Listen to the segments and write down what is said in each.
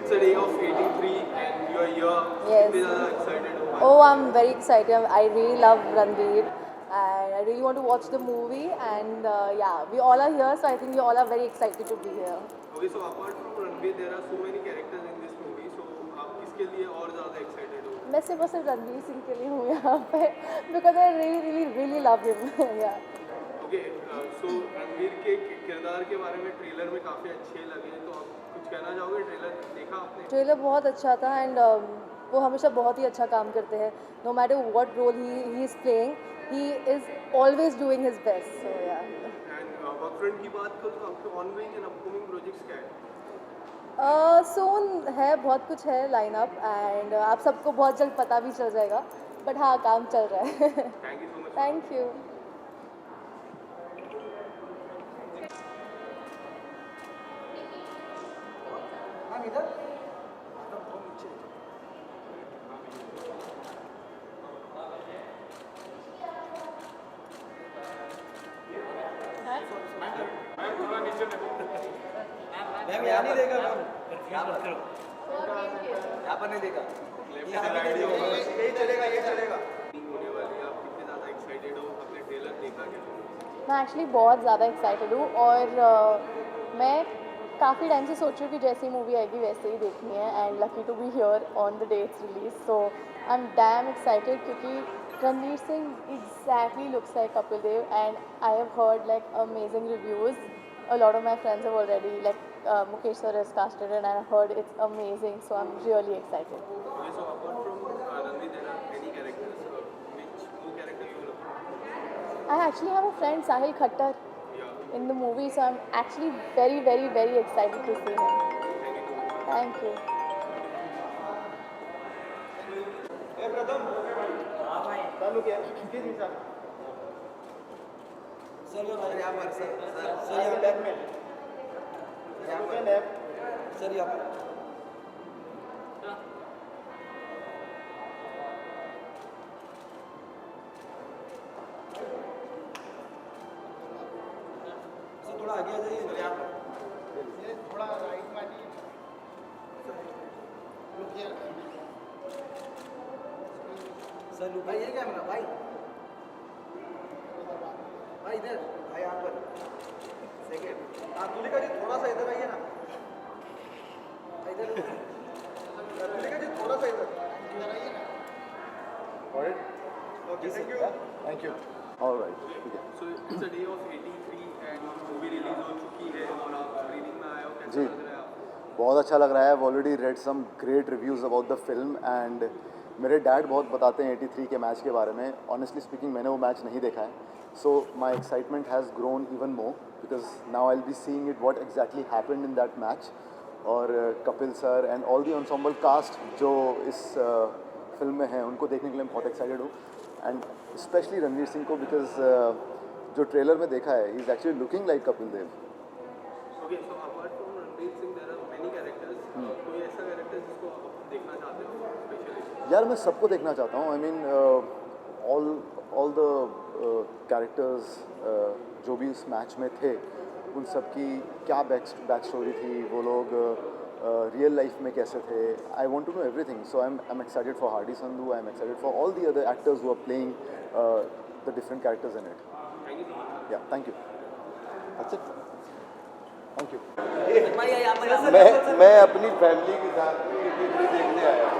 it's a day of 83 and you're here. Yes. Kiतne ज़्यादा excited हो? Oh, I'm very excited. I really love Ranveer and I really want to watch the movie. And yeah, we all are here, so I think you all are very excited to be here. Okay, so apart from Ranveer, there are so many characters in this movie. So आप किसके लिए और ज़्यादा excited हो? मैं सिर्फ और सिर्फ रणवीर सिंह के लिए हूँ यहाँ पे because I really really really love him. Yeah. Okay, so Ranveer के किरदार के बारे में ट्रेलर में काफ़ी अच्छे लगे, तो आप कुछ कहना चाहोगे? ट्रेलर देखा आपने? ट्रेलर बहुत अच्छा था एंड वो हमेशा बहुत ही अच्छा काम करते हैं. No matter what role he is playing, he is always doing his best. So ya. And work front की बात करो तो आपके ऑनगोइंग एंड अपकमिंग प्रोजेक्ट्स क्या है? सोन है, बहुत कुछ है लाइन अप एंड आप सबको बहुत जल्द पता भी चल जाएगा. बट हाँ, काम चल रहा है. Thank you so much. Thank you. Ma'am यहाँ नहीं देगा मैम, यहाँ पर नहीं देगा, यहाँ पे नहीं देगा, यही चलेगा, ये चलेगा. होने वाली है, आप कितने ज़्यादा एक्साइटेड हो? आपने ट्रेलर देखा क्या? मैं एक्चुअली बहुत ज़्यादा एक्साइटेड हूँ और मैं काफ़ी टाइम से सोच रही हूँ कि जैसी मूवी आएगी वैसे ही देखनी है and lucky to be here on the day it's release. So I am damn excited क्योंकि Ranveer Singh exactly looks like Kapil Dev and I have heard like amazing reviews. A lot of my friends have already Mukesh sir has casted it and I heard it's amazing, so I'm really excited. Okay, so apart from Ranveer, there are many characters. Which two character you love? I actually have a friend Sahil Khattar Yeah. in the movie, so I'm actually very very very excited to see him. Thank you so much. Thank you. ए प्रथम, हाँ भाई, चालू किया, किस हिसाब? Sir यहाँ पर sir यहाँ लेफ्ट में, यहाँ पर लेफ्ट, सर यहाँ पर. सर थोड़ा आगे आ जाइए, सर यहाँ पर, थोड़ा राइट में आइए. सर लुक, भाई ये कैमरा भाई, भाई इधर, भाई यहाँ पर सेकेंड. हाँ तुलिका जी थोड़ा सा इधर आइए ना, इधर तुलिका जी थोड़ा सा इधर आइए ना. Okay, thank you. Thank you. Alright, ठीक है. So it's a day of 83 and movie release हो चुकी है और आप स्क्रीनिंग में आए हो, कैसा जी. लग रहा है आपको? बहुत अच्छा लग रहा है. Already read some great reviews about the film and मेरे डैड बहुत बताते हैं 83 के मैच के बारे में. ऑनेस्टली स्पीकिंग मैंने वो मैच नहीं देखा है, so my excitement has grown even more because now I will be seeing it what exactly happened in that match. और Kapil sir and all the ensemble cast जो इस फिल्म में हैं उनको देखने के लिए मैं बहुत एक्साइटेड हूँ एंड स्पेशली रणवीर सिंह को बिकॉज जो ट्रेलर में देखा है he is actually looking like Kapil Dev. Okay, so apart from Ranveer Singh, there are many characters. कोई ऐसा character जिसको आप देखना चाहते हो स्पेशली? यार मैं सबको देखना चाहता हूँ. I mean all the characters जो भी इस मैच में थे उन सब की क्या बैक स्टोरी थी, वो लोग रियल लाइफ में कैसे थे. I want to know everything. So I am excited for Hardy Sandhu. I am excited for all the other actors who are playing the different characters in it. Thank you so much. या thank you. That's it. Thank you. भाई यहाँ पर, मैं अपनी family के साथ देखने आया हूँ.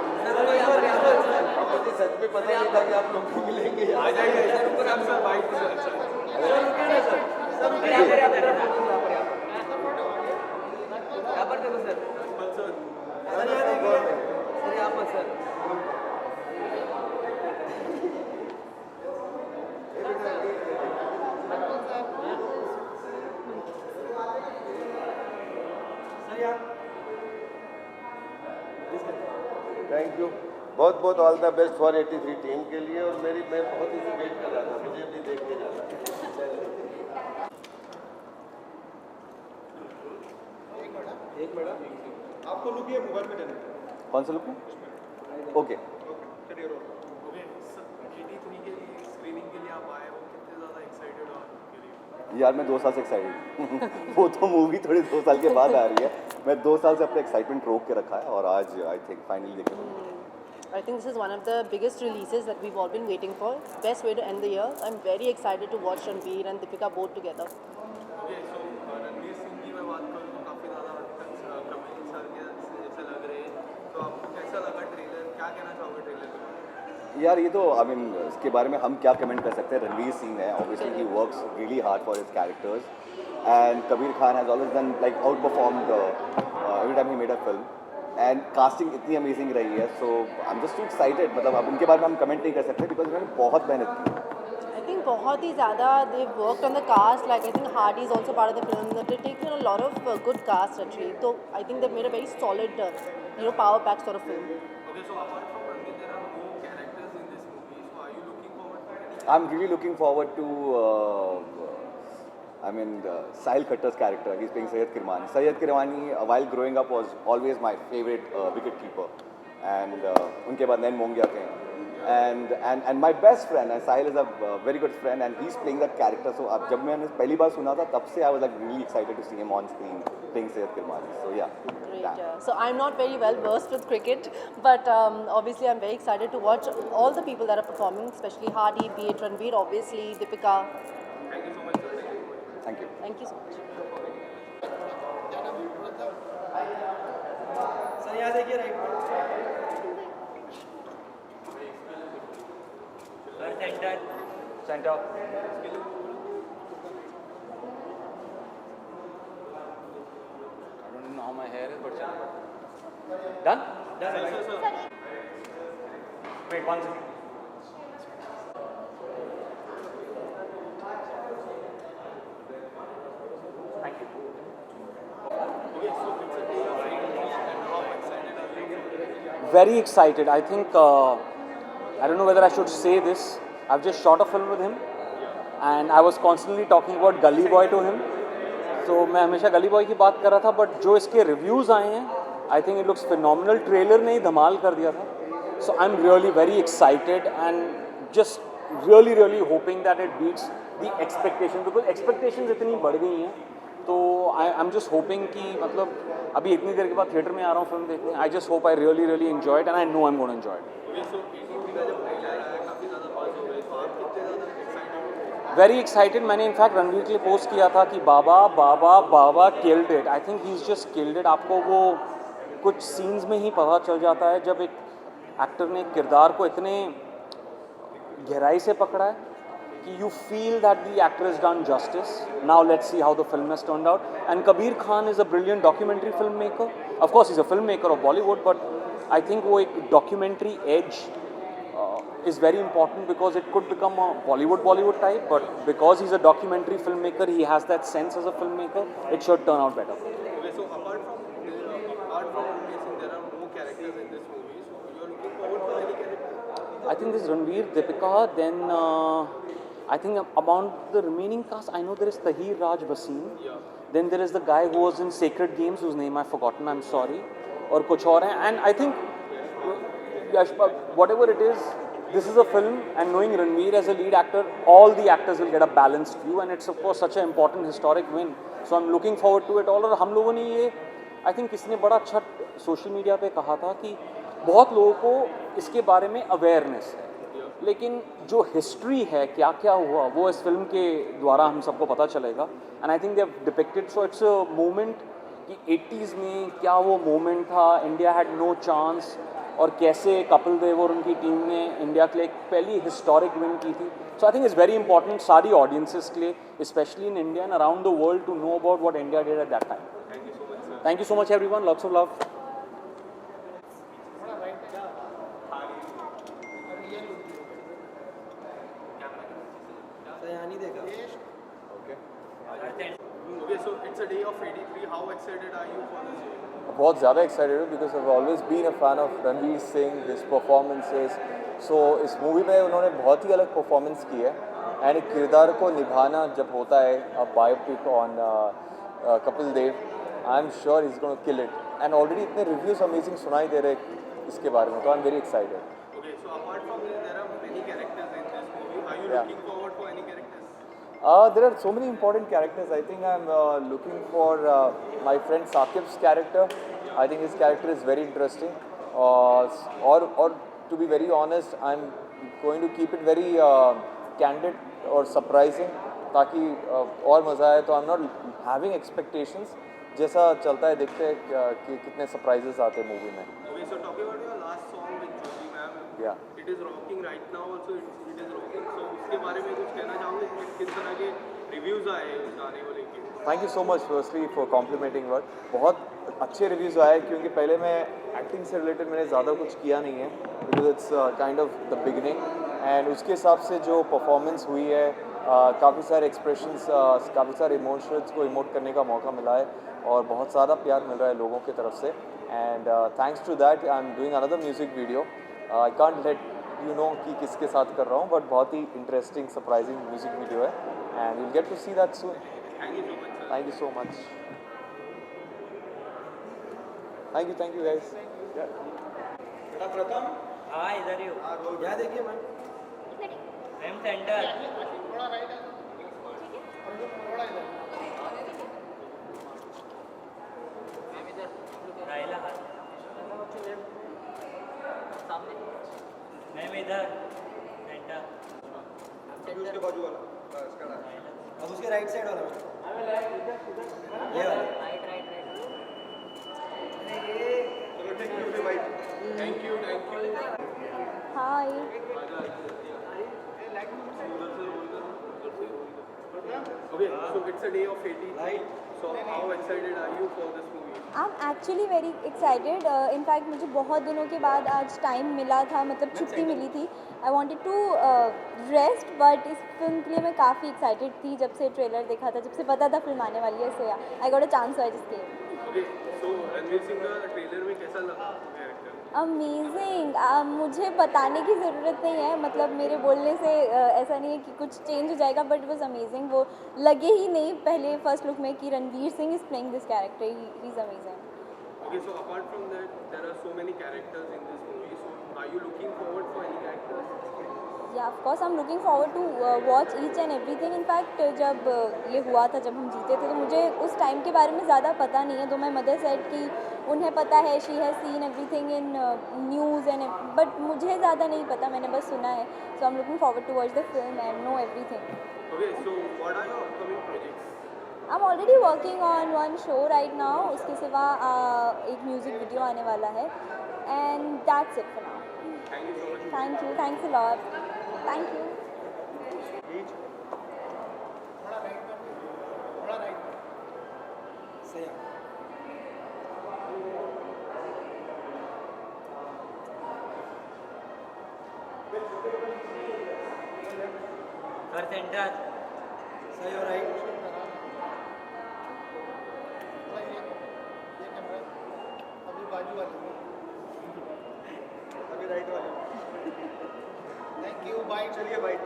मुझे सच में पता नहीं था कि आप लोग भी मिलेंगे. आ जाएंगे सर, बाइक से अच्छा. यहाँ पर देखो सर, सर सर यहाँ पर सर. Thank you. बहुत बहुत all the best for 83 team के लिए. और मैं बहुत ही वेट कर रहा था, मुझे भी देखने जाना है. एक मिनट, आपको लुक ये मोबाइल में देना है. कौन सा लुक है? ओके. ओके, 83 के लिए स्क्रीनिंग के लिए आप आए हो, कितने ज़्यादा एक्साइटेड हो आपके लिए? यार मैं 2 साल से एक्साइटेड वो तो मूवी थोड़ी 2 साल के बाद आ रही है, मैं 2 साल से अपना एक्साइटमेंट रोक के रखा है और आज आई थिंक फाइनली देखने I think this is one of the biggest releases that we've all been waiting for. Best way to end the year. I'm very excited to watch Ranveer and Deepika both together. Okay so Ranveer Singh की मैं बात करूँ तो काफ़ी ज़्यादा कमल sir के जैसे लग रहे हैं, तो आपको कैसा लगा ट्रेलर, क्या कहना चाहोगे ट्रेलर में? यार ये तो आई मीन इसके बारे में हम क्या कमेंट कर सकते हैं। रणवीर सिंह है, obviously he works really hard for his characters and Kabir Khan has always done like outperformed every time he made a film and casting इतनी अमेजिंग रही है, so I am just too excited. मतलब अब उनके बारे में हम कमेंट नहीं कर सकते बिकॉज उन्होंने बहुत मेहनत की। I think बहुत ही ज़्यादा they've worked on the cast. Like I think Hardy is also part of the film. They've taken a lot of good cast actually. So I think they've made a very solid, power pack sort of film. Okay, so apart from Ranveer, there are more characters in this movie. So are you looking forward to any? I'm really looking forward to Sahil Khattar's character. He's playing Syed Kirmani. Syed Kirmani, while growing up, was always my favorite wicket keeper. And unke baad Nain Mongia came. And my best friend, and Sahil is a very good friend, and he's playing that character. So जब मैंने पहली बार सुना था, तब से I was like really excited to see him on screen playing Syed Kirmani. So yeah. Great. Damn. So I'm not very well versed with cricket, but obviously I'm very excited to watch all the people that are performing, especially Hardy, be it Ranveer, obviously Deepika. Thank you so much, sir. Thank you. Thank you. Thank you so much. Sir यहाँ देखिए right में Center. I don't know how my hair is, but done? Wait, 1 second. Thank you. Very excited. I think, I don't know whether I should say this. I've just shot a film with him and I was constantly talking about Gully Boy to him. So मैं हमेशा गली boy की बात कर रहा था, but जो इसके रिव्यूज़ आए हैं, I think it looks phenomenal. Trailer ने ही धमाल कर दिया था. So I am really very excited and just really hoping that it beats the expectation, because expectations इतनी बढ़ गई हैं. तो आई एम जस्ट होपिंग कि मतलब अभी इतनी देर के बाद थिएटर में आ रहा हूँ फिल्म देखने. I just hope I really enjoy it and I know I am gonna enjoy it. Okay, so ATV का जब ट्रेलर आया काफ़ी ज़्यादा बज़ हो गई, तो आप कितने ज़्यादा एक्साइटेड हो? Very excited. मैंने इनफैक्ट रणवीर के लिए पोस्ट किया था कि बाबा killed it. I think he is just killed it. आपको वो कुछ सीन्स में ही पता चल जाता है जब एक एक्टर ने किरदार को इतने गहराई से पकड़ा है कि you feel that the actor has done justice. Now let's see how the film has turned out. And Kabir Khan is a brilliant documentary filmmaker. Of course, he's a filmmaker of Bollywood, but I think वो एक documentary edge is very important because it could become a Bollywood type, but because he's a documentary filmmaker, he has that sense as a filmmaker, it should turn out better. Okay, so apart from Ranveer Singh, there are more characters in this movie. So you're looking forward to any character? I think this Ranveer, Deepika, then I think among the remaining cast, I know there is Tahir Raj Basim. Yeah. Then there is the guy who was in Sacred Games, whose name I've forgotten, I'm sorry. और कुछ और हैं. And I think whatever it is, this is a film, and knowing Ranveer as a lead actor, all the actors will get a balanced view, and it's of course such an important historic win. So I'm looking forward to it all. और हम लोगों ने ये, I think किसने बड़ा अच्छा social media पे कहा था कि बहुत लोगों को इसके बारे में अवेयरनेस है, लेकिन जो हिस्ट्री है क्या क्या हुआ वो इस फिल्म के द्वारा हम सबको पता चलेगा. And I think they have depicted, so it's a moment कि 80s में क्या वो मोमेंट था, इंडिया हैड नो चांस, और कैसे कपिल देव और उनकी टीम ने इंडिया के लिए एक पहली हिस्टोरिक विन की थी. So I think it's very important सारी ऑडियंसेस के लिए, especially in India and around the world, to know about what India did at that time. Thank you so much everyone, lots of love. यहाँ नहीं देखा. Okay, so it's a day of 83. How excited are you for this day? बहुत ज़्यादा excited हूँ because I always been a fan of Ranveer Singh, his performances. So इस movie में उन्होंने बहुत ही अलग परफॉर्मेंस की है, एंड एक किरदार को निभाना जब होता है, a biopic on Kapil Dev, I am sure is gonna kill it. And already इतने रिव्यूज़ अमेजिंग सुनाई दे रहे इसके बारे में, तो I am very excited. Okay, so apart from this, there are many characters in this movie. Are you Yeah. looking forward for any characters? There are so many important characters. I think I'm looking for my friend Saqib's character. I think his character is very interesting. Or to be very honest, I'm going to keep it very candid or surprising, ताकि और मज़ा आए. तो I'm not having expectations. जैसा चलता है देखते हैं कि कितने surprises आते हैं मूवी में. Okay, so talking about your last song with Jyoti ma'am, Yeah. it is rocking right now also. It is rocking. So उसके बारे में कुछ कहना चाहोगे कि किस तरह के reviews आए हैं उस गाने को लेके? Thank you so much firstly for complimenting word. बहुत अच्छे रिव्यूज़ आए क्योंकि पहले मैं एक्टिंग से रिलेटेड मैंने ज़्यादा कुछ किया नहीं है, because it's kind of the beginning. And उसके हिसाब से जो परफॉर्मेंस हुई है, काफ़ी सारे एक्सप्रेशंस, काफ़ी सारे इमोशंस को इमोट करने का मौका मिला है और बहुत सारा प्यार मिल रहा है लोगों की तरफ से. And thanks to that I am doing another music video. I can't let you know कि किसके साथ कर रहा हूँ, बट बहुत ही इंटरेस्टिंग सरप्राइजिंग म्यूज़िक वीडियो है and will get to see that soon. Thank you so much, sir. Thank you guys. बेटा प्रथम, हाँ इधर ही हो. यहाँ देखिए मैम. Ma'am centre. राहिला मैम इधर सेंटर. उसके बाजू वाला. बस खड़ा. अब उसके राइट साइड वाला. ये वाला. चलो take you bite. Thank you. Hi. Okay, so it's a day of 80. Right. So how excited are you for this movie? I am actually very excited. In fact मुझे बहुत दिनों के बाद आज टाइम मिला था, मतलब छुट्टी मिली थी. I wanted to rest, but इस फिल्म के लिए मैं काफ़ी एक्साइटेड थी जब से ट्रेलर देखा था, जब से पता था फिल्म आने वाली है. So I got a chance I just came. Okay, so Ranveer Singh का ट्रेलर में कैसा लगा कैरेक्टर? अमेजिंग. मुझे बताने की ज़रूरत नहीं है, मतलब मेरे बोलने से ऐसा नहीं है कि कुछ चेंज हो जाएगा, बट वॉज अमेजिंग. वो लगे ही नहीं पहले फर्स्ट लुक में कि Ranveer Singh is playing this character. He is amazing. Okay, so apart from that, there are so many characters in this movie. So are you looking forward for any characters? या of course I am looking forward to watch each and everything. In fact जब ये हुआ था, जब हम जीते थे, तो मुझे उस टाइम के बारे में ज़्यादा पता नहीं है. तो मैं मदर सेड कि उन्हें पता है, she has seen everything in news and, but मुझे ज़्यादा नहीं पता, मैंने बस सुना है. So I am looking forward to watch the film and know everything. Okay, so what are your upcoming projects? I am already working on one show right now. उसके सिवा एक म्यूज़िक वीडियो आने वाला है and that's it for now. Thank you so much. Thank you. Thanks a lot. Thank you. सही है. घर centre. सही हो. राइट. अभी बाजू वाली. अभी राइट वाली. Thank you. बाइट. चलिए bite.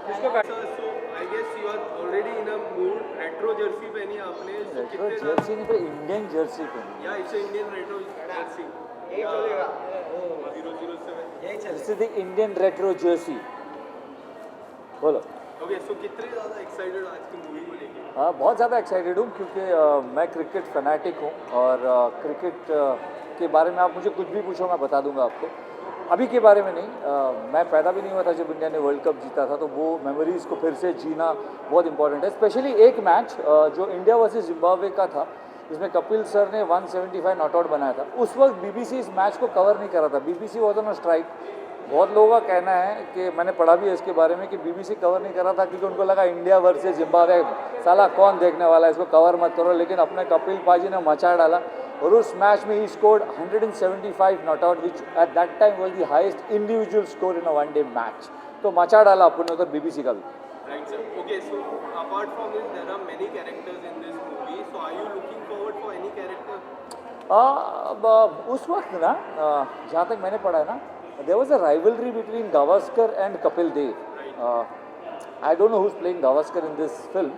So I guess you are already in a mood. Retro jersey पहनी है आपने. So रेट्रो कितने जर्सी नहीं तो इंडियन जर्सी पे. Yeah, it's an Indian retro jersey. यही चलेगा. 007. यही चलेगा. This is the Indian retro Jersey. बोलो. Okay, so कितने ज़्यादा excited आज की मूवी को लेके? हाँ, बहुत ज़्यादा एक्साइटेड हूँ क्योंकि मैं क्रिकेट फैनाटिक हूँ और क्रिकेट के बारे में आप मुझे कुछ भी पूछो मैं बता दूंगा आपको. अभी के बारे में नहीं. मैं पैदा भी नहीं हुआ था जब इंडिया ने वर्ल्ड कप जीता था, तो वो मेमोरीज़ को फिर से जीना बहुत इंपॉर्टेंट है. स्पेशली एक मैच जो इंडिया वर्सेस जिम्बाब्वे का था, जिसमें कपिल सर ने 175 नॉट आउट बनाया था. उस वक्त बीबीसी इस मैच को कवर नहीं कर रहा था. BBC was on a strike. बहुत लोगों का कहना है कि मैंने पढ़ा भी है इसके बारे में कि बीबीसी कवर नहीं कर रहा था क्योंकि उनको लगा इंडिया वर्सेस जिम्बाब्वे, साला कौन देखने वाला है, इसको कवर मत करो. लेकिन अपने कपिल पाजी ने मचा डाला और उस मैच में he scored 175 not out, which eight that time was the highest individual score in a one day match. तो मचा डाला अपन ने उधर बीबीसी का भी. Right, sir. Okay, so apart from this, there are many characters in this movie. So are you looking forward for any character? उस वक्त ना जहाँ तक मैंने पढ़ा है ना, there was a rivalry between Gavaskar and Kapil Dev. I don't know who's playing Gavaskar in this film,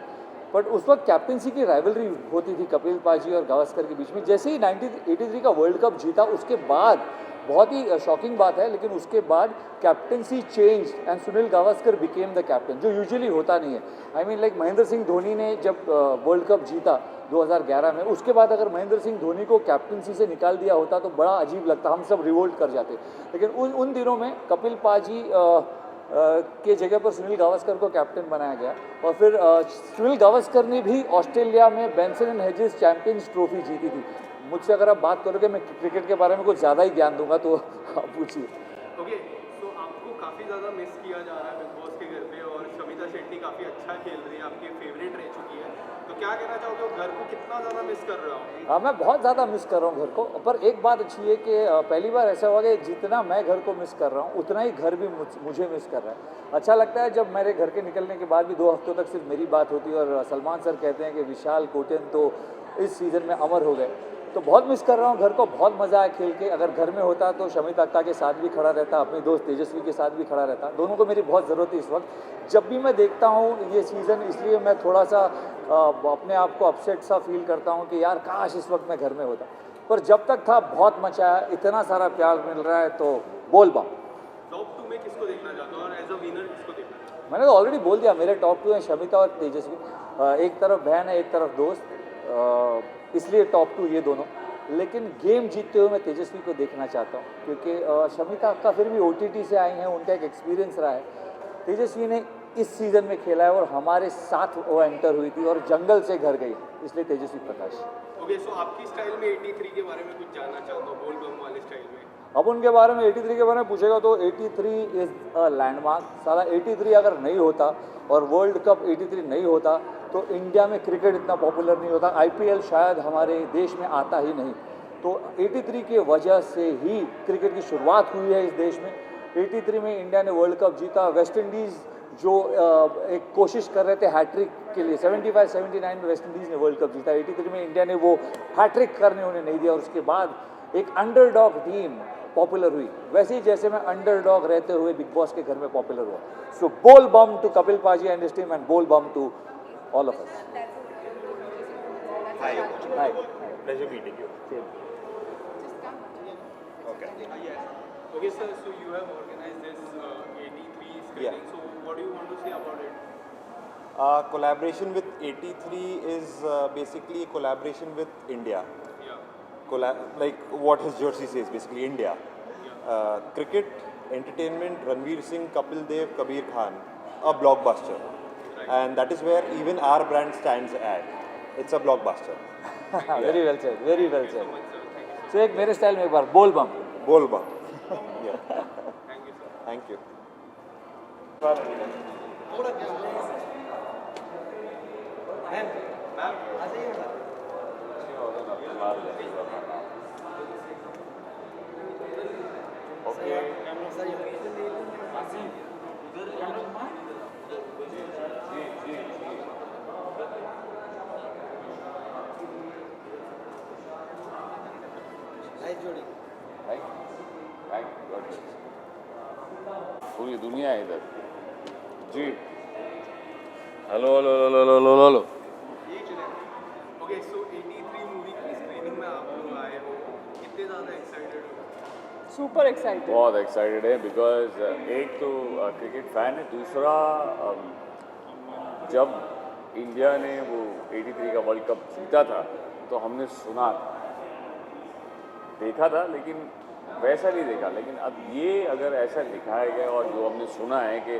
but उस वक्त कैप्टनसी की राइवलरी होती थी कपिल पाजी और गावस्कर के बीच में. जैसे ही 1983 का वर्ल्ड कप जीता उसके बाद बहुत ही शॉकिंग बात है, लेकिन उसके बाद captaincy change and Sunil Gavaskar became the captain, जो यूजुअली होता नहीं है. I mean like Mahendra Singh Dhoni ने जब वर्ल्ड कप जीता 2011 में, उसके बाद अगर महेंद्र सिंह धोनी को कैप्टनसी से निकाल दिया होता तो बड़ा अजीब लगता, हम सब रिवोल्ट कर जाते. लेकिन उन दिनों में कपिल पाजी के जगह पर सुनील गावस्कर को कैप्टन बनाया गया. और फिर सुनील गावस्कर ने भी ऑस्ट्रेलिया में Benson and hedges champions trophy जीती थी. मुझसे अगर आप बात करोगे मैं क्रिकेट के बारे में कुछ ज़्यादा ही ज्ञान दूंगा, तो आप पूछिए. ओके, तो आपको काफ़ी ज़्यादा मिस किया जा रहा है बिग बॉस के घर पे, और शमिता शेट्टी काफ़ी अच्छा खेल रही है, आपकी फेवरेट रह चुकी है, तो क्या कहना चाहोगे, घर को कितना ज़्यादा मिस कर रहे हो आप? हाँ, मैं बहुत ज़्यादा मिस कर रहा हूँ घर को. पर एक बात अच्छी है कि पहली बार ऐसा हुआ कि जितना मैं घर को मिस कर रहा हूँ उतना ही घर भी मुझे मिस कर रहा है. अच्छा लगता है जब मेरे घर के निकलने के बाद भी 2 हफ्तों तक सिर्फ मेरी बात होती है और सलमान सर कहते हैं कि विशाल कोटेन तो इस सीज़न में अमर हो गए. तो बहुत मिस कर रहा हूँ घर को. बहुत मज़ा आया खेल के. अगर घर में होता तो शमिता अक्का के साथ भी खड़ा रहता, अपने दोस्त तेजस्वी के साथ भी खड़ा रहता. दोनों को मेरी बहुत ज़रूरत है इस वक्त. जब भी मैं देखता हूँ ये सीज़न, इसलिए मैं थोड़ा सा अपने आप को अपसेट सा फील करता हूँ कि यार काश इस वक्त मैं घर में होता. पर जब तक था बहुत मचा है, इतना सारा प्यार मिल रहा है, तो बोल बम. टॉप 2 में किसको देखना चाहते हो, और एज अ विनर किसको देखना चाहते हो? मैंने तो ऑलरेडी बोल दिया, मेरे टॉप 2 हैं शमिता और तेजस्वी. एक तरफ बहन है, एक तरफ दोस्त, इसलिए टॉप 2 ये दोनों. लेकिन गेम जीतते हुए मैं तेजस्वी को देखना चाहता हूँ, क्योंकि शमिता का फिर भी OTT से आई हैं, उनका एक एक्सपीरियंस रहा है. तेजस्वी ने इस सीज़न में खेला है और हमारे साथ वो एंटर हुई थी और जंगल से घर गई, इसलिए तेजस्वी प्रकाश. ओके, सो आपकी स्टाइल में 83 के बारे में कुछ जानना चाहता हूँ, बोल बम वाले स्टाइल में. अब उनके बारे में 83 के बारे में पूछेगा तो 83 इज़ अ लैंडमार्क. साला 83 अगर नहीं होता और वर्ल्ड कप 83 नहीं होता तो इंडिया में क्रिकेट इतना पॉपुलर नहीं होता, IPL शायद हमारे देश में आता ही नहीं. तो 83 की वजह से ही क्रिकेट की शुरुआत हुई है इस देश में. 83 में इंडिया ने वर्ल्ड कप जीता. वेस्ट इंडीज़ जो एक कोशिश कर रहे थे हैट्रिक के लिए, 75-79 में वेस्ट इंडीज़ ने वर्ल्ड कप जीता. 83 में इंडिया ने वो हैट्रिक करने उन्हें नहीं दिया, और उसके बाद एक अंडरडॉग टीम पॉपुलर हुई. वैसे ही जैसे मैं अंडरडॉग रहते हुए बिग बॉस के घर में पॉपुलर हुआ. सो बोल बम टू कपिल पाजी एंड हिज टीम, एंड बोल बम to all of us. Hi. Hi. Pleasure meeting you. Okay. Yes. Okay, sir, so you have organized this 83 screening, Yeah. so what do you want to say about it? Collaboration with 83 is basically a collaboration with India. Yeah. Like what his jersey says, basically India. Cricket, entertainment, Ranveer Singh, Kapil Dev, Kabir Khan, a blockbuster. And that is where even our brand stands at. It's a blockbuster. Very well said. Very well said. So एक मेरे style में एक बार बोल बम. Bolba. Yeah. Thank you, sir. Thank you. पूरी दुनिया है इधर जी. Hello hello hello hello hello hello. Okay, so 83 movie की स्क्रीनिंग में आप लोग आए हो, कितने ज़्यादा एक्साइटेड हो? Super excited. बहुत एक्साइटेड है बिकॉज एक तो क्रिकेट फैन है, दूसरा जब इंडिया ने वो 83 का वर्ल्ड कप जीता था तो हमने सुना था, देखा था, लेकिन वैसा नहीं देखा. लेकिन अब ये अगर ऐसा दिखाया गया और जो हमने सुना है कि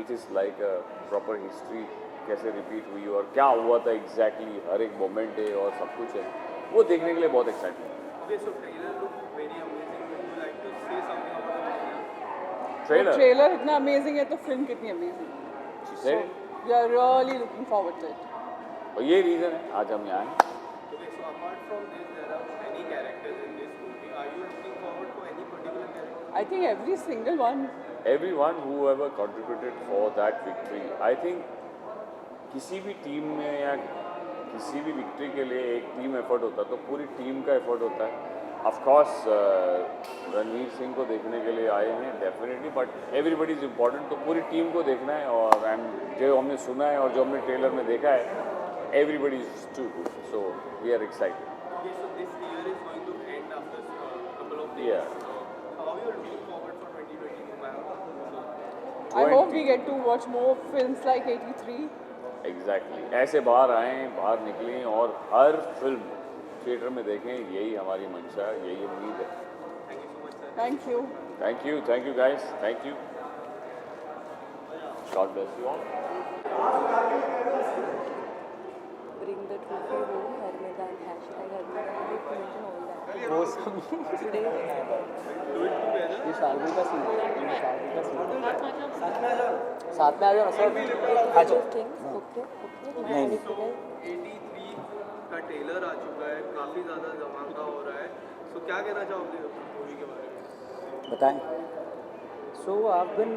it is like a proper history कैसे रिपीट हुई और क्या हुआ था एग्जैक्टली, हर एक मोमेंट है और सब कुछ है, वो देखने के लिए बहुत एक्साइटेड है. Okay, so trailer look very amazing. Would you like to say something about the trailer? Trailer trailer इतना अमेजिंग है तो फिल्म कितनी अमेजिंग है. So we are really looking forward to it. और ये रीज़न है आज हम यहाँ हैं. Okay, so apart from this, there are many characters in this movie. Are you looking forward to any particular character? I think every single one. Everyone whoever contributed for that victory, I think किसी भी team में या किसी भी victory के लिए एक team effort होता है तो पूरी टीम का एफर्ट होता है. ऑफ कोर्स रणवीर सिंह को देखने के लिए आए हैं definitely, but everybody is important. तो पूरी टीम को देखना है, और एंड जो हमने सुना है और जो हमने ट्रेलर में देखा है, everybody is too good. So we are excited. Okay, so this year is going to end after a couple of days. Yeah. we get to watch more films like 83. Exactly ऐसे बाहर आएँ, बाहर निकलें और हर film theatre में देखें, यही हमारी मंशा, यही उम्मीद है. Thank you. Thank you guys, thank you. God bless you all. Bring the trophy home, Harmedan, hashtag Harmedan, we mention all that. वो सब Today, ये शार्दुल का सीन है, ये शार्दुल का सीन साथ में आ जाओ ना सर. आ जाओ. things, okay. नहीं नहीं. 83 का ट्रेलर आ चुका है, काफ़ी ज़्यादा धमाका हो रहा है. सो क्या कहना चाहोगे मूवी के बारे में? बताएं. सो आप बिन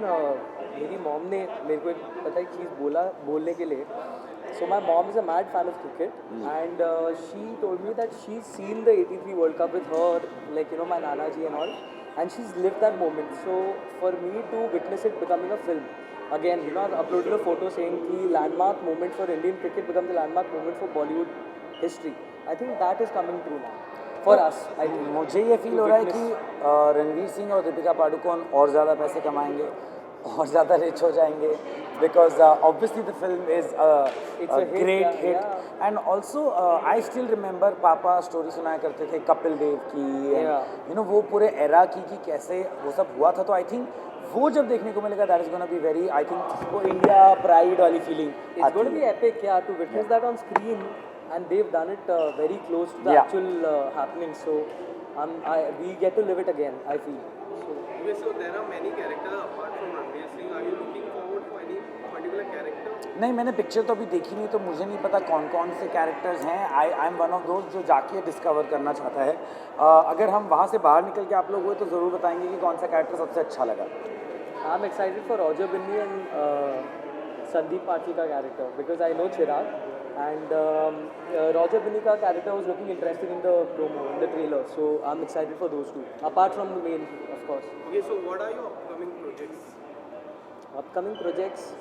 मेरी मॉम ने मेरे को एक पता एक चीज़ बोलने के लिए. So my mom is a mad fan of cricket and she told me that she seen the 83 world cup with her like you know my नाना जी and all and she is live that moment. So for me to witness it becoming a film again, you know, I've uploaded a photo saying the landmark moment for Indian cricket becomes the landmark moment for Bollywood history. I think that is coming true now for us. I think मुझे ये feel हो रहा है कि रणवीर सिंह और दीपिका पादुकोण और ज़्यादा पैसे कमाएंगे और ज़्यादा रिच हो जाएंगे because obviously the film is It's a hit, great yeah, hit yeah. And also I still remember पापा स्टोरी सुनाया करते थे कपिल देव की, यू नो वो पूरे एरा की कि कैसे वो सब हुआ था. तो आई थिंक वो जब देखने को मिलेगा that is gonna be very, I think वो इंडिया प्राइड वाली feeling it's going to be epic, yeah, to witness that on screen, and they've done it very close to the Yeah. actual happening. So we get to live it again, I feel. Okay, so there are many characters apart from Ranveer Singh. Are you looking forward for any particular character? नहीं, मैंने picture तो अभी देखी नहीं तो मुझे नहीं पता कौन कौन से कैरेक्टर्स हैं. आई एम वन ऑफ दोस्त जो जाके डिस्कवर करना चाहता है. अगर हम वहाँ से बाहर निकल के आप लोग हुए तो ज़रूर बताएंगे कि कौन सा कैरेक्टर सबसे अच्छा लगा. I'm excited for Roger Binni and Sandeep Patil ka character because I know Chirag and Roger Binni ka character was looking interesting in the promo, in the trailer. So I'm excited for those two. Apart from the main, of course. Okay, so what are your upcoming projects? Upcoming projects,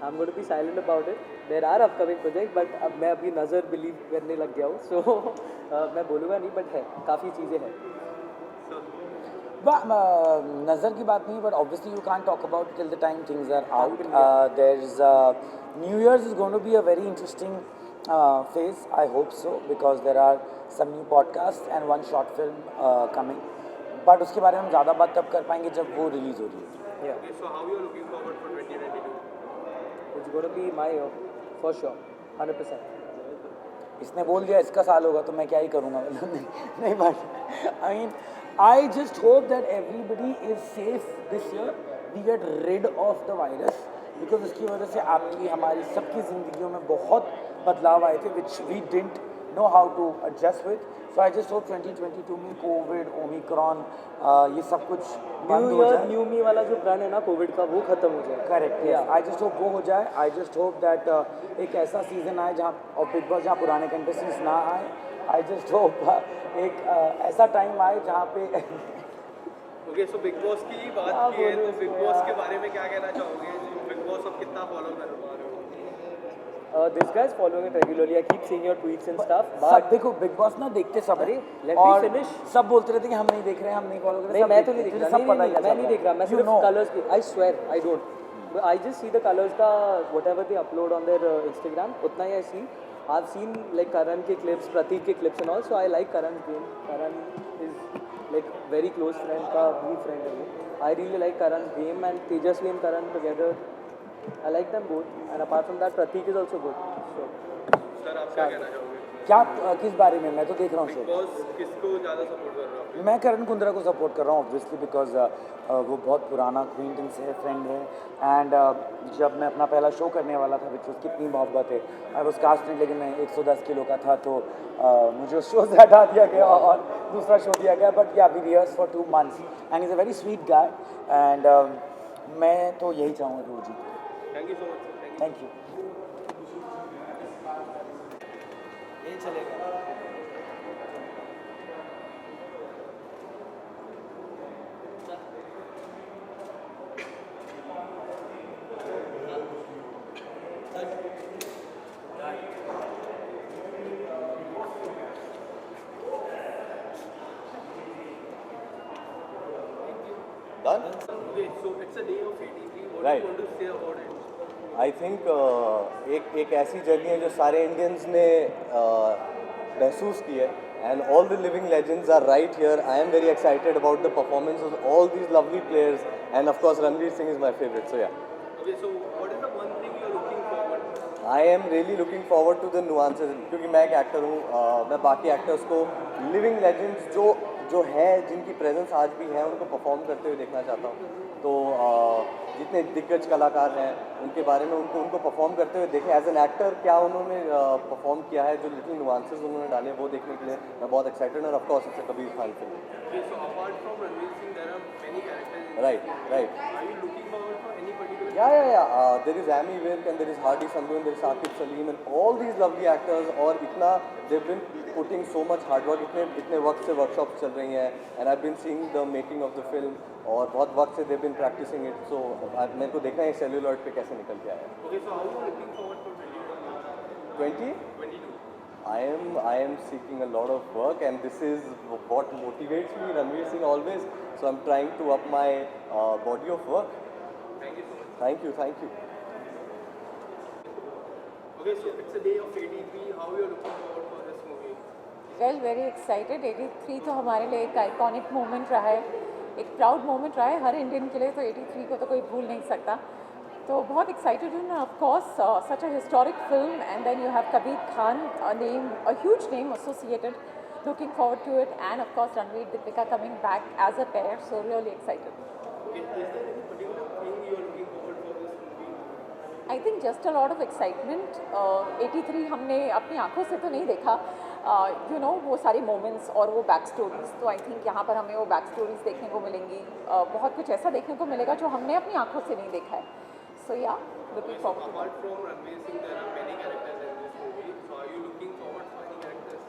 I'm going to be silent about it. There are upcoming projects, but अब मैं अभी नज़र believe करने लग गया हूँ. So मैं बोलूँगा नहीं, but है काफ़ी चीज़ें हैं. नज़र की बात नहीं, but obviously you can't talk about till the time things are out. There is new years is going to be a very interesting phase. I hope so because there are some new podcast and one short film coming. But उसके बारे में हम ज़्यादा बात तब कर पाएंगे जब वो रिलीज़ हो रही है. Okay, so how you are looking forward for 2022? It's going to be my year, for sure, 100%. इसने बोल दिया इसका साल होगा तो मैं क्या ही करूँगा. नहीं but I mean I just hope that everybody is safe this year. We get rid of the virus because इसकी वजह से आपकी हमारी सबकी ज़िंदगियों में बहुत बदलाव आए थे which we didn't know how to adjust with. So I just hope 2022 में कोविड, ओमिक्रॉन ये सब कुछ बंद हो जाए. न्यू मी वाला जो प्लान है ना कोविड का वो खत्म हो जाए. करेक्ट. आई जस्ट होप वो हो जाए. आई जस्ट होप दैट एक ऐसा सीज़न आए जहाँ और बिग बॉस जहाँ पुराने कंटेस्टेंट्स ना आए. आई जस्ट होप एक ऐसा टाइम आए जहाँ पे Okay, so Big Boss की बात की है तो Big Boss के बारे में क्या कहना चाहोगे? Big Boss अब कितना फॉलो कर पा रहे हो? This guy is following it regularly. I keep seeing your tweets and stuff. सब But देखो बिग बॉस ना देखते सब अरे, हैं. let me और finish. सब बोलते रहते हैं कि हम नहीं देख रहे हैं, हम नहीं फॉलो कर रहे नहीं हैं. मैं तो नहीं देख रहा. सब पता ही मैं नहीं देख रहा. मैं सिर्फ कलर्स की. I swear I don't. I just see the colors का whatever they upload on their Instagram. उतना ही I see. I've seen like Karan के clips, Pratik के clips and all. So I like Karan's game. Karan is like very close friend का भी friend है वो. I really like Karan's game and Tejasvi and Karan together. I like them both. And apart from that, Pratik is also good. So. Sir आप क्या कहना चाहोगे? क्या किस बारे में? मैं तो देख रहा हूँ Big Boss किसको ज़्यादा सपोर्ट कर रहे हो आप? मैं करण कुंद्रा को सपोर्ट कर रहा हूँ ऑब्वियसली बिकॉज वो बहुत पुराना acquaintance है, फ्रेंड है. एंड जब मैं अपना पहला शो करने वाला था विच वॉज कितनी मोहब्बत है, आई वॉज कास्टेड लेकिन मैं 110 किलो का था तो मुझे उस शो से हटा दिया गया और दूसरा शो दिया गया. बट या we rehearse for 2 months and is a very sweet guy and मैं तो यही चाहूँगा कि वो जीते. Thank you so much, sir. Thank you. यही चलेगा. Done? Okay, so it's a day of 83. What Right. do you want to say about it? I think एक ऐसी जर्नी है जो सारे इंडियंस ने महसूस की है and all the living legends are right here I am very excited about the performance of all these lovely players and of course Ranveer Singh is my favourite so या Okay, so what is the one thing you are looking forward to? I am really looking forward to the nuances क्योंकि मैं एक actor हूँ मैं बाकी actors को living legends जो है जिनकी प्रेजेंस आज भी है उनको परफॉर्म करते हुए देखना चाहता हूँ तो जितने दिग्गज कलाकार हैं उनके बारे में उनको परफॉर्म करते हुए देखें एज एन एक्टर क्या उन्होंने परफॉर्म किया है जो लिटिल नुआंसेस उन्होंने डाले वो देखने के लिए मैं बहुत एक्साइटेड हूँ और of course it's a Kabir Khan film Okay, so apart from Ranveer Singh, there are many characters. In right right Are you looking forward for any particular? Yeah. There is Amy Virk and there is Hardy Sandhu and there is Saqib Salim and all these lovely actors और इतना they've been putting so much hard work इतने वक्त से workshops चल रही हैं and I've been seeing the making of the film और बहुत वक्त से they've been practicing it so मेरे को देखना है celluloid पे कैसे निकल के आया है. Okay, so how are you looking forward for 20? 22? I am seeking a lot of work and this is what motivates me Ranveer Singh always so I'm trying to up my body of work. Thank you so much. Thank you. Okay, so it's a day of 83. How are you looking forward for this movie? Well, very excited. 83 तो हमारे लिए एक iconic moment रहा है, एक proud moment रहा है हर Indian के लिए, तो 83 को तो कोई भूल नहीं सकता. तो बहुत एक्साइटेड हूँ. Of course such a historic film and then you have Kabir Khan, a huge name associated. Looking forward to it and of course Ranveer Deepika coming back as a pair, so really excited. Okay, is there any particular thing you are looking forward for this movie? I think just a lot of excitement. 83 हमने अपनी आंखों से तो नहीं देखा, वो सारी moments और वो बैक स्टोरीज, तो आई थिंक यहाँ पर हमें वो बैक स्टोरीज देखने को मिलेंगी. बहुत कुछ ऐसा देखने को मिलेगा जो हमने अपनी आंखों से नहीं देखा है. सो या looking forward. Apart from Ranveer Singh, there are many characters in this movie. So are you looking forward for any characters?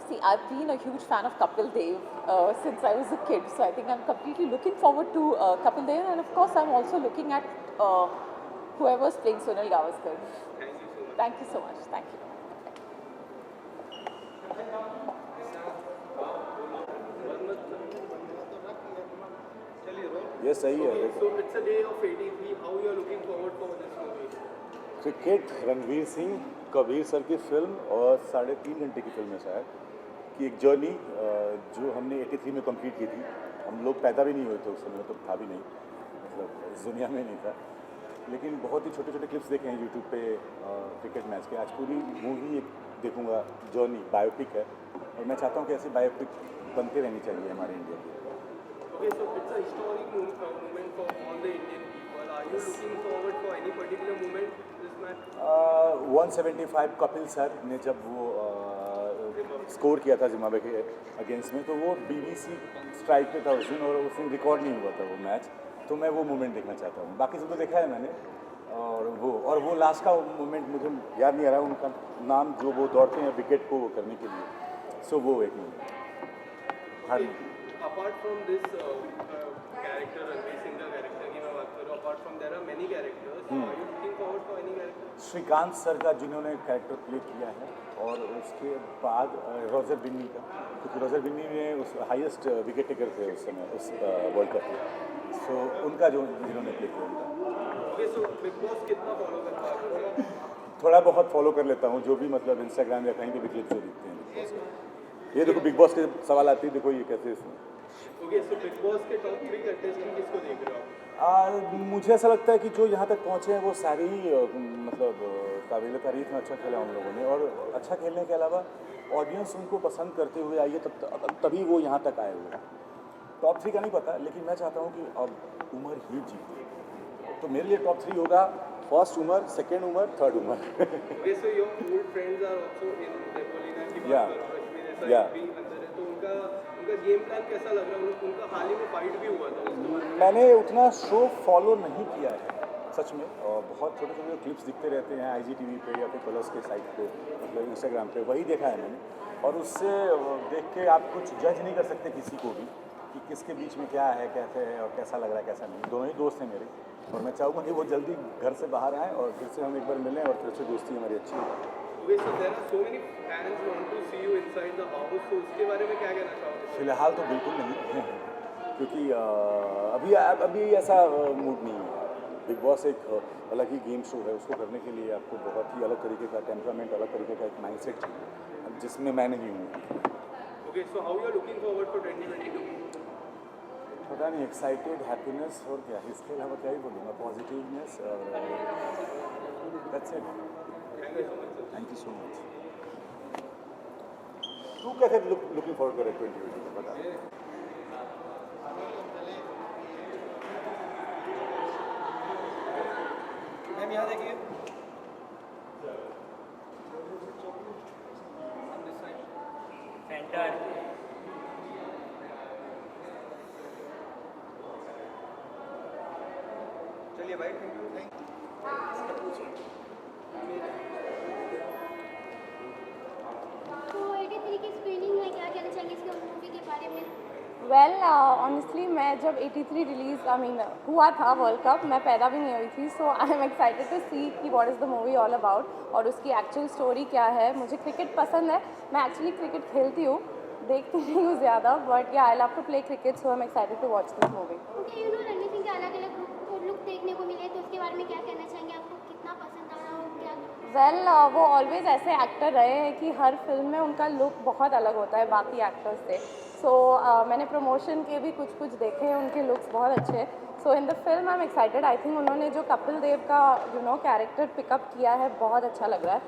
See, I've been a huge fan of Kapil Dev since I was a kid, so I think I'm completely looking forward to Kapil Dev, and of course I'm also looking at whoever's playing Sunil Gavaskar. Thank you so much. Thank you so much. Thank you. ये सही है. Okay, so it's a day of 83. How you are looking forward for this movie? Cricket Ranveer Singh Kabir sir की film और 3.5 घंटे की film है शायद कि एक जर्नी जो हमने 83 में कंप्लीट की थी. हम लोग पैदा भी नहीं हुए थे उस समय, तो था भी नहीं, मतलब इस दुनिया में नहीं था, लेकिन बहुत ही छोटे छोटे क्लिप्स देखे हैं यूट्यूब पे क्रिकेट मैच के. आज पूरी मूवी एक देखूंगा, जर्नी बायोपिक है और मैं चाहता हूँ कि ऐसी बायोपिक बनते रहनी चाहिए हमारे इंडिया की. Okay, so it's a historic moment for all the Indian people. Are you looking forward for any particular moment this match? 175 Kapil sir ने जब वो स्कोर किया था जिम्बाब्वे के अगेंस्ट में, तो वो BBC स्ट्राइक पे था उस दिन और उस दिन रिकॉर्ड नहीं हुआ था वो मैच, तो मैं वो मोमेंट देखना चाहता हूँ. बाकी सब तो देखा है मैंने, और वो लास्ट का मोमेंट मुझे याद नहीं आ रहा उनका नाम, जो वो दौड़ते हैं विकेट को करने के लिए, सो वो एक moment. Apart from this character, Ranveer Singh का character की मैं बात करूँ, apart from there are many characters. So are you looking forward for any character? Srikanth sir का जिन्होंने कैरेक्टर प्ले किया है, और उसके बाद रोजर बिन्नी का, क्योंकि रोजर बिन्नी में उस हाईएस्ट विकेट टेकर थे उस समय उस वर्ल्ड कप में, सो उनका जिन्होंने प्ले किया उनका. Okay, so Big Boss कितना follow करता है? थोड़ा बहुत फॉलो कर लेता हूँ, जो भी मतलब इंस्टाग्राम या कहीं पे भी क्लिप्स जो दिखते हैं बिग बॉस के. ये देखो बिग बॉस के सवाल आते हैं, देखो ये कैसे इसमें. Okay, so Big Boss के top 3 contestant किसको देख रहे हो? मुझे ऐसा लगता है कि जो यहाँ तक पहुँचे हैं वो सारे ही मतलब काबिल तारीफ में अच्छा खेला उन लोगों ने, और अच्छा खेलने के अलावा ऑडियंस उनको पसंद करते हुए आई है, तभी वो यहाँ तक आए हुए हैं. टॉप 3 का नहीं पता, लेकिन मैं चाहता हूँ कि अब उमर ही जीते, तो मेरे लिए टॉप 3 होगा first Umar, second Umar, third Umar. Okay, so your old friends are also in Depolina की बात Yeah. करो, कश्मीर ऐसा भी अंदर है, तो उनका गेम प्लान कैसा लग रहा है? उनका हाल ही में फाइट भी हुआ था, उसके बारे में मैंने उतना शो फॉलो नहीं किया है सच में, और बहुत छोटे छोटे क्लिप्स दिखते रहते हैं IGTV पे या फिर कलर्स के साइट पे, मतलब इंस्टाग्राम पे, वही देखा है मैंने, और उससे देख के आप कुछ जज नहीं कर सकते किसी को भी कि किसके बीच में क्या है, कैसे है और कैसा लग रहा है कैसा नहीं. दोनों ही दोस्त हैं मेरे, और मैं चाहूँगा कि वो जल्दी घर से बाहर आएँ और फिर से हम एक बार मिलें और फिर से दोस्ती हमारी अच्छी हो. Okay, so there are so many fans want to see you inside the house, so उसके बारे में क्या कहना चाहोगे? फिलहाल तो बिल्कुल नहीं. क्योंकि अभी ऐसा मूड नहीं है। बिग बॉस एक अलग ही गेम शो है, उसको करने के लिए आपको बहुत ही अलग तरीके का टेम्परामेंट, अलग तरीके का एक माइंडसेट चाहिए, जिसमें मैं नहीं हूँ। Okay, so how you are looking forward for 2022? पता नहीं, एक्साइटेड, हैप्पीनेस और क्या, इसके अलावा क्या ही बोलूँगा, पॉजिटिवनेस और that's it. Thank you so much. तू कैसे लुकिंग फॉरवर्ड कर रहे 2022 बता। मैम यहाँ देखिए। सेंटर चलिए भाई, थैंक यू। तो 83 की स्क्रीनिंग है, क्या कहना चाहेंगे इसके मूवी के बारे में? वेल ऑनेस्टली मैं जब 83 रिलीज हुआ था वर्ल्ड कप, मैं पैदा भी नहीं हुई थी, so I am excited to सी कि what is the movie all about और उसकी एक्चुअल स्टोरी क्या है। मुझे क्रिकेट पसंद है, मैं एक्चुअली क्रिकेट खेलती हूँ, देखती नहीं हूँ ज़्यादा, but yeah I love to play cricket, so I am excited to watch this movie. Okay, you know Ranveer Singh के अलग-अलग लुक देखने को मिले, तो उसके बारे में क्या कहना चाहेंगे? आपको कितना पसंद आ रहा हो, क्या? वेल वो ऑलवेज ऐसे एक्टर रहे हैं कि हर फिल्म में उनका लुक बहुत अलग होता है बाकी एक्टर्स से। सो मैंने प्रमोशन के भी कुछ देखे हैं, उनके लुक्स बहुत अच्छे हैं। So in the film I am excited. I think उन्होंने जो कपिल देव का कैरेक्टर पिकअप किया है बहुत अच्छा लग रहा है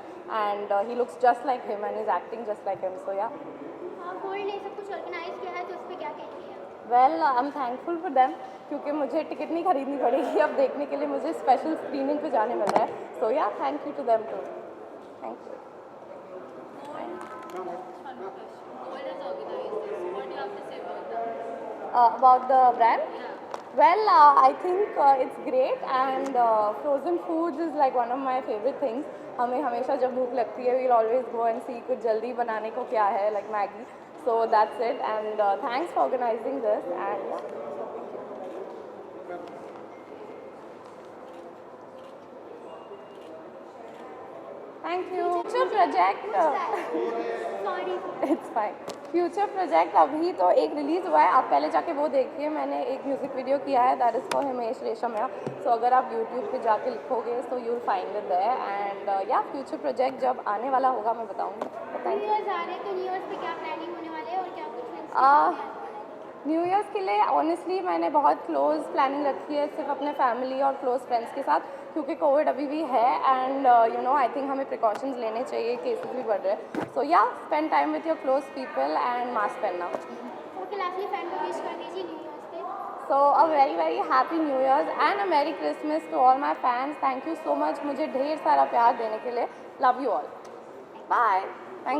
and he looks just like him and is acting just like him. So ya gold ने सब कुछ ऑर्गेनाइज किया है, तो उस पर क्या कहेंगे? Well I am thankful for them, क्योंकि मुझे टिकट नहीं खरीदनी पड़ेगी अब देखने के लिए, मुझे स्पेशल स्क्रीनिंग पे जाने मिल रहा है। So yeah thank you to them too. Thank you. About the brand? Well, I think it's great and frozen foods is like one of my favorite things. हमें हमेशा जब भूख लगती है we'll always go and see कुछ जल्दी बनाने को क्या है, like Maggi. So that's it and thanks for organizing this and yeah. Thank you. Future project. Sorry. It's fine. Future project अभी तो एक रिलीज़ हुआ है, आप पहले जाके वो देखिए। मैंने एक म्यूज़िक वीडियो किया है, that is for Himesh Reshammiya. So अगर आप यूट्यूब पे जाके लिखोगे so you will find it there and ya future project जब आने वाला होगा मैं बताऊँगी। न्यू ईयर्स आ रहे हैं, तो न्यू ईयर्स पे क्या प्लानिंग होने वाले है और क्या कुछ न्यू ईयर्स के लिए ऑनेस्टली मैंने बहुत क्लोज प्लानिंग रखी है, सिर्फ अपने फैमिली और क्लोज फ्रेंड्स के साथ, क्योंकि कोविड अभी भी है एंड आई थिंक हमें प्रिकॉशंस लेने चाहिए, केसेस भी बढ़ रहे हैं। So ya spend time with your close people and mask पहनना। ओके, लास्टली फैन को विश कर दीजिए न्यू ईयर्स पे। So a very very happy new years and a merry Christmas to all my fans. Thank you so much मुझे ढेर सारा प्यार देने के लिए। Love you all. बाय।